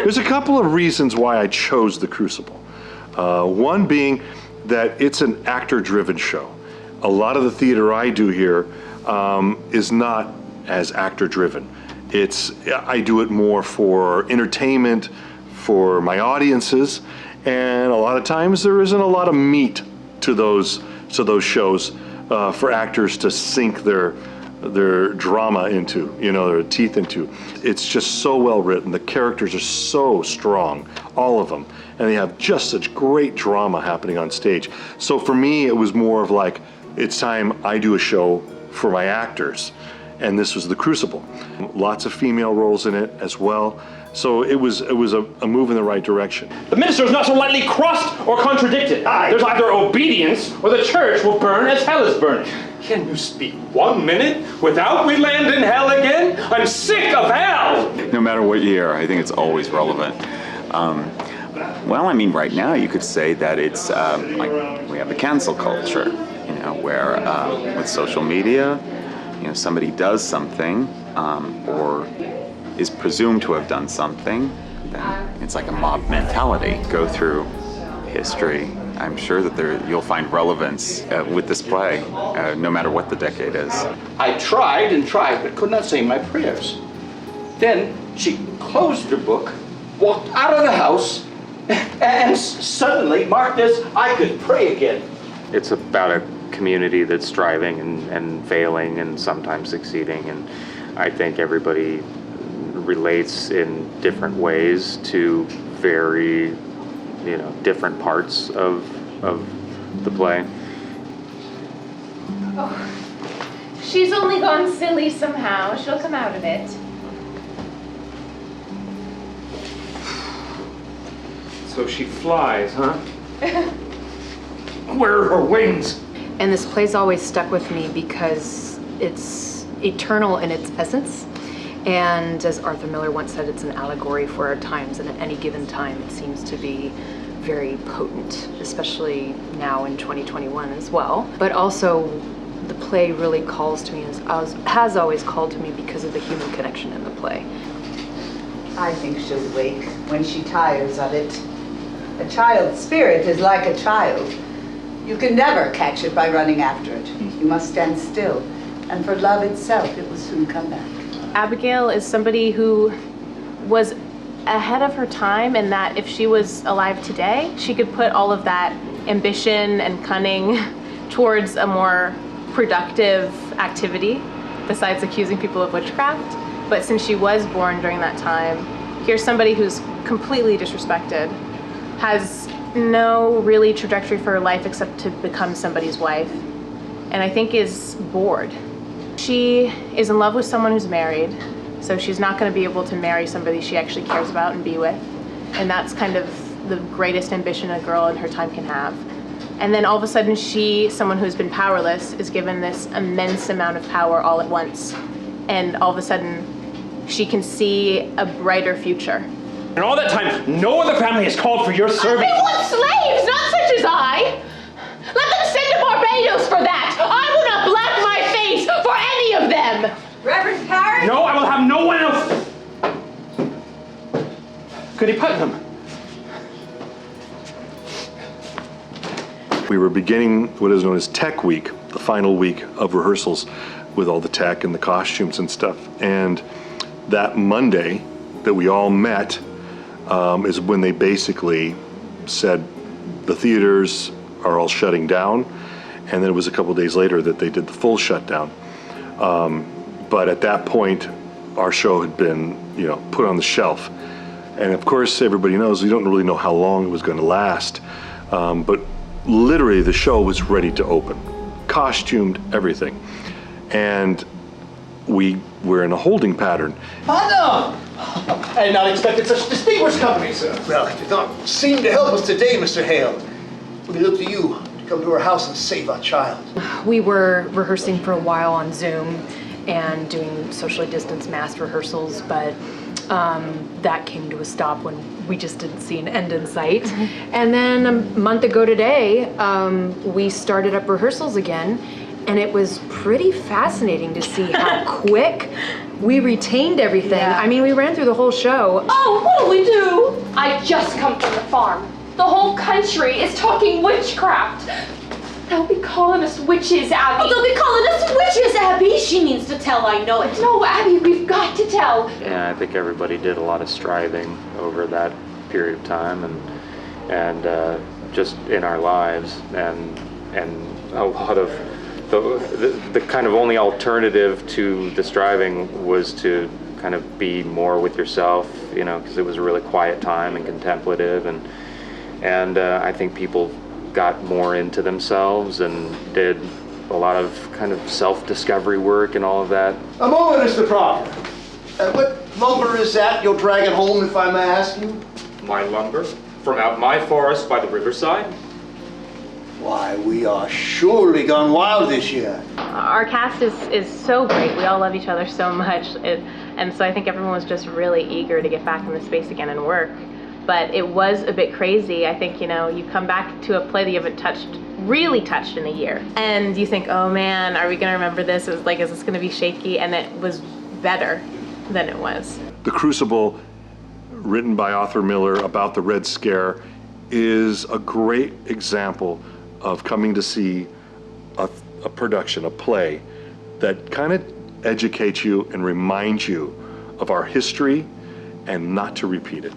There's a couple of reasons why I chose the Crucible. One being that it's an actor-driven show. A lot of the theater I do here is not as actor-driven. I do it more for entertainment, for my audiences, and a lot of times there isn't a lot of meat to those shows for actors to sink their drama into, their teeth into. It's just so well written. The characters are so strong, all of them, and they have just such great drama happening on stage. So for me, it was more of like, it's time I do a show for my actors, and this was the Crucible. Lots of female roles in it as well. So it was a move in the right direction. The minister is not so lightly crossed or contradicted. There's either obedience or the church will burn as hell is burning. Can you speak 1 minute without we land in hell again? I'm sick of hell! No matter what year, I think it's always relevant. Well, I mean, right now you could say that it's like we have a cancel culture, where with social media, somebody does something or is presumed to have done something, then it's like a mob mentality. Go through history. I'm sure that you'll find relevance with this play, no matter what the decade is. I tried and tried, but could not say my prayers. Then she closed her book, walked out of the house, and suddenly, mark this, I could pray again. It's about a community that's striving and failing and sometimes succeeding, and I think everybody relates in different ways to very different parts of the play. Oh, she's only gone silly somehow. She'll come out of it. So she flies, huh? Where are her wings? And this play's always stuck with me because it's eternal in its essence. And as Arthur Miller once said, it's an allegory for our times, and at any given time it seems to be very potent, especially now in 2021 as well. But also, the play really calls to me, has always called to me because of the human connection in the play. I think she'll wake when she tires of it. A child's spirit is like a child. You can never catch it by running after it. You must stand still, and for love itself, it will soon come back. Abigail is somebody who was ahead of her time, in that if she was alive today, she could put all of that ambition and cunning towards a more productive activity besides accusing people of witchcraft. But since she was born during that time, here's somebody who's completely disrespected, has no really trajectory for her life except to become somebody's wife, and I think is bored. She is in love with someone who's married, so she's not going to be able to marry somebody she actually cares about and be with, and that's kind of the greatest ambition a girl in her time can have. And then all of a sudden someone who's been powerless, is given this immense amount of power all at once, and all of a sudden she can see a brighter future. And all that time, no other family has called for your service. They want slaves, not such as I. Let them send to Barbados for that. I will not black my face for any of them. Reverend Parrish? No, I will have no one else. Goody Putnam. We were beginning what is known as Tech Week, the final week of rehearsals with all the tech and the costumes and stuff. And that Monday that we all met is when they basically said the theaters are all shutting down, and then it was a couple days later that they did the full shutdown. But at that point, our show had been, put on the shelf. And of course, everybody knows we don't really know how long it was going to last. But literally, the show was ready to open, costumed, everything. And we were in a holding pattern. Oh, no! I had not expected such distinguished company, sir. Well, it did not seem to help us today, Mr. Hale. We look to you to come to our house and save our child. We were rehearsing for a while on Zoom and doing socially distanced mass rehearsals, but that came to a stop when we just didn't see an end in sight. And then a month ago today, we started up rehearsals again, and it was pretty fascinating to see how quick We retained everything. Yeah. I mean, we ran through the whole show. Oh, what'll we do? I just come from the farm. The whole country is talking witchcraft. They'll be calling us witches, Abby. Oh, they'll be calling us witches, Abby. She means to tell, I know it. No, Abby, we've got to tell. And I think everybody did a lot of striving over that period of time, and just in our lives, and a lot of the kind of only alternative to the striving was to kind of be more with yourself, you know, because it was a really quiet time and contemplative, and I think people got more into themselves and did a lot of kind of self-discovery work and all of that. A moment, Mr. Proctor. What lumber is that you're dragging home, if I may ask you? My lumber from out my forest by the riverside. Why, we are surely gone wild this year. Our cast is so great. We all love each other so much. And so I think everyone was just really eager to get back in the space again and work. But it was a bit crazy. I think, you know, you come back to a play that you haven't really touched in a year. And you think, oh man, are we gonna remember this? Is this gonna be shaky? And it was better than it was. The Crucible, written by Arthur Miller about the Red Scare, is a great example of coming to see a production, a play, that kind of educates you and reminds you of our history and not to repeat it.